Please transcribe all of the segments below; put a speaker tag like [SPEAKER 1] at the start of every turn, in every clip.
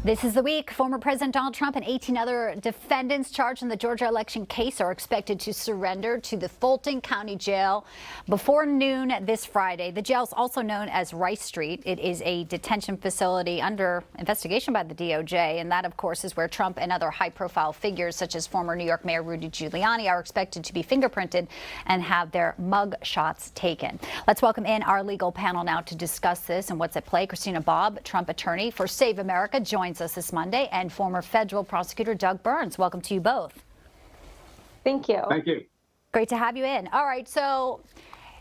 [SPEAKER 1] This is the week. Former President Donald Trump and 18 other defendants charged in the Georgia election case are expected to surrender to the Fulton County Jail before noon this Friday. The jail is also known as Rice Street. It is a detention facility under investigation by the DOJ, and that, of course, is where Trump and other high-profile figures, such as former New York Mayor Rudy Giuliani, are expected to be fingerprinted and have their mug shots taken. Let's welcome in our legal panel now to discuss this and what's at play. Christina Bobb, Trump attorney for Save America, joins us this Monday, and former federal prosecutor Doug Burns. Welcome to you both.
[SPEAKER 2] Thank you.
[SPEAKER 3] Thank you.
[SPEAKER 1] Great to have you in. All right, so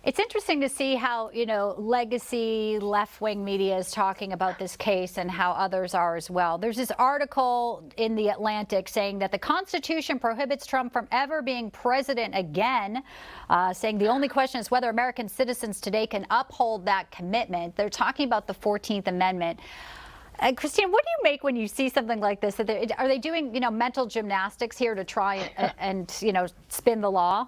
[SPEAKER 1] it's interesting to see how, legacy left-wing media is talking about this case and how others are as well. There's this article in The Atlantic saying that the Constitution prohibits Trump from ever being president again, saying the only question is whether American citizens today can uphold that commitment. They're talking about the 14th Amendment. Christine, what do you make when you see something like this? Are they doing, mental gymnastics here to try and spin the law?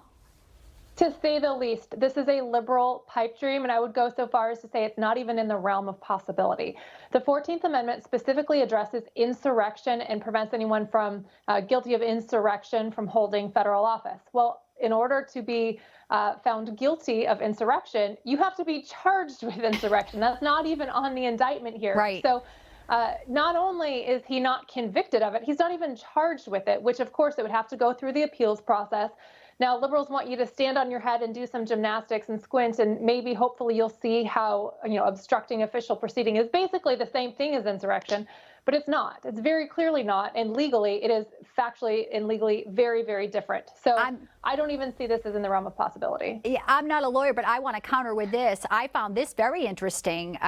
[SPEAKER 2] To say the least, this is a liberal pipe dream, and I would go so far as to say it's not even in the realm of possibility. The 14th Amendment specifically addresses insurrection and prevents anyone from guilty of insurrection from holding federal office. Well, in order to be found guilty of insurrection, you have to be charged with insurrection. That's not even on the indictment here.
[SPEAKER 1] Right.
[SPEAKER 2] So not only is he not convicted of it, he's not even charged with it, which of course it would have to go through the appeals process. Now, liberals want you to stand on your head and do some gymnastics and squint, and maybe hopefully you'll see how, obstructing official proceeding is basically the same thing as insurrection, but it's not. It's very clearly not. And legally, it is factually and legally very, very different. So I don't even see this as in the realm of possibility.
[SPEAKER 1] Yeah, I'm not a lawyer, but I want to counter with this. I found this very interesting.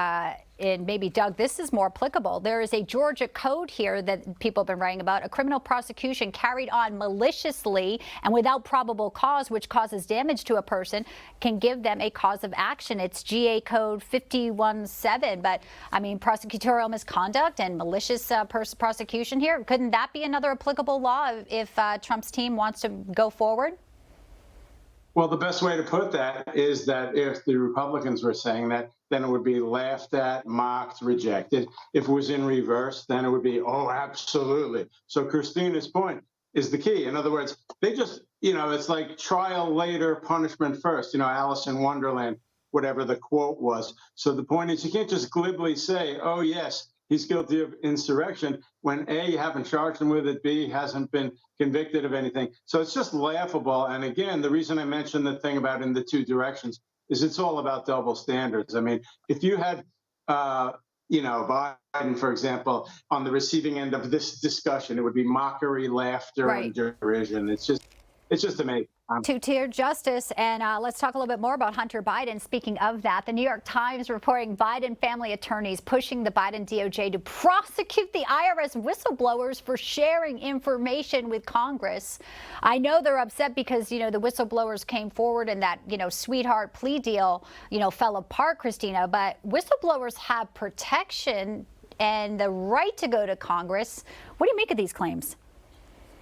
[SPEAKER 1] And maybe, Doug, this is more applicable. There is a Georgia code here that people have been writing about. A criminal prosecution carried on maliciously and without probable cause, which causes damage to a person, can give them a cause of action. It's GA code 517. But, prosecutorial misconduct and malicious prosecution here. Couldn't that be another applicable law if Trump's team wants to go forward?
[SPEAKER 3] Well, the best way to put that is that if the Republicans were saying that, then it would be laughed at, mocked, rejected. If it was in reverse, then it would be, oh, absolutely. So Christina's point is the key. In other words, they just, it's like trial later, punishment first, Alice in Wonderland, whatever the quote was. So the point is you can't just glibly say, oh, yes, he's guilty of insurrection when A, you haven't charged him with it, B, he hasn't been convicted of anything. So it's just laughable. And again, the reason I mentioned the thing about in the two directions is it's all about double standards. If you had, Biden, for example, on the receiving end of this discussion, it would be mockery, laughter, and derision. It's just amazing.
[SPEAKER 1] Two-tier justice. And let's talk a little bit more about Hunter Biden. Speaking of that, the New York Times reporting Biden family attorneys pushing the Biden DOJ to prosecute the IRS whistleblowers for sharing information with Congress. I know they're upset because, the whistleblowers came forward and that, sweetheart plea deal, fell apart, Christina. But whistleblowers have protection and the right to go to Congress. What do you make of these claims?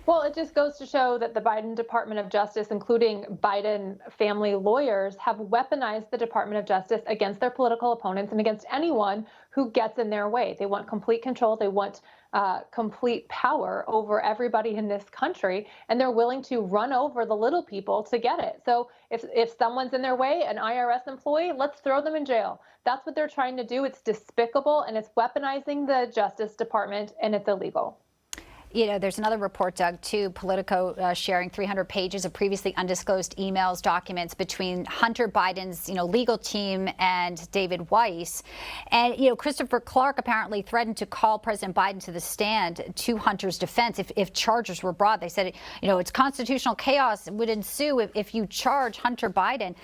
[SPEAKER 2] Well, it just goes to show that the Biden Department of Justice, including Biden family lawyers, have weaponized the Department of Justice against their political opponents and against anyone who gets in their way. They want complete control. They want complete power over everybody in this country, and they're willing to run over the little people to get it. So if someone's in their way, an IRS employee, let's throw them in jail. That's what they're trying to do. It's despicable, and it's weaponizing the Justice Department, and it's illegal.
[SPEAKER 1] There's another report, Doug, too, Politico sharing 300 pages of previously undisclosed emails, documents between Hunter Biden's, legal team and David Weiss. And, Christopher Clark apparently threatened to call President Biden to the stand to Hunter's defense if charges were brought. They said, it's constitutional chaos would ensue if you charge Hunter Biden.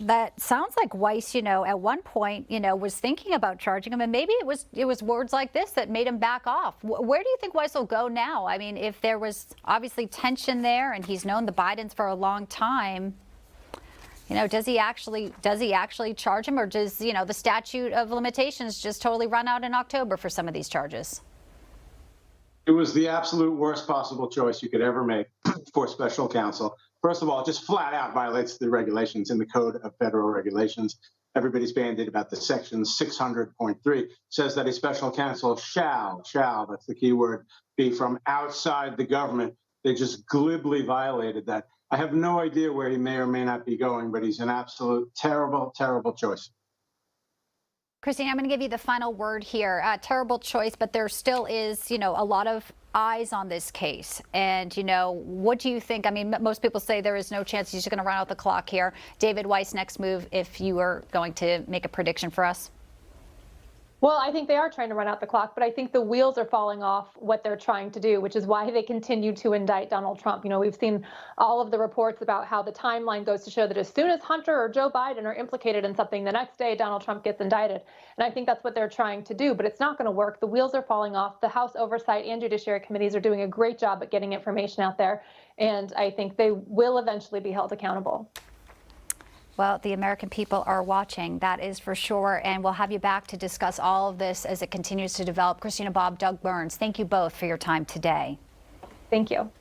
[SPEAKER 1] That sounds like Weiss, at one point, was thinking about charging him, and maybe it was words like this that made him back off. Where do you think Weiss will go now? If there was obviously tension there, and he's known the Bidens for a long time, does he actually charge him, or does the statute of limitations just totally run out in October for some of these charges?
[SPEAKER 3] It was the absolute worst possible choice you could ever make for special counsel. First of all, it just flat out violates the regulations in the Code of Federal Regulations. everybody's bandied about the section 600.3 says that a special counsel shall, that's the key word, be from outside the government. They just glibly violated that. I have no idea where he may or may not be going, but he's an absolute terrible, terrible choice.
[SPEAKER 1] Christine, I'm going to give you the final word here. Terrible choice, but there still is, a lot of eyes on this case. And, what do you think? I mean, most people say there is no chance he's going to run out the clock here. David Weiss, next move, if you were going to make a prediction for us.
[SPEAKER 2] Well, I think they are trying to run out the clock, but I think the wheels are falling off what they're trying to do, which is why they continue to indict Donald Trump. We've seen all of the reports about how the timeline goes to show that as soon as Hunter or Joe Biden are implicated in something, the next day Donald Trump gets indicted. And I think that's what they're trying to do, but it's not going to work. The wheels are falling off. The House Oversight and Judiciary Committees are doing a great job at getting information out there, and I think they will eventually be held accountable.
[SPEAKER 1] Well, the American people are watching, that is for sure, and we'll have you back to discuss all of this as it continues to develop. Christina Bobb, Doug Burns, thank you both for your time today.
[SPEAKER 2] Thank you.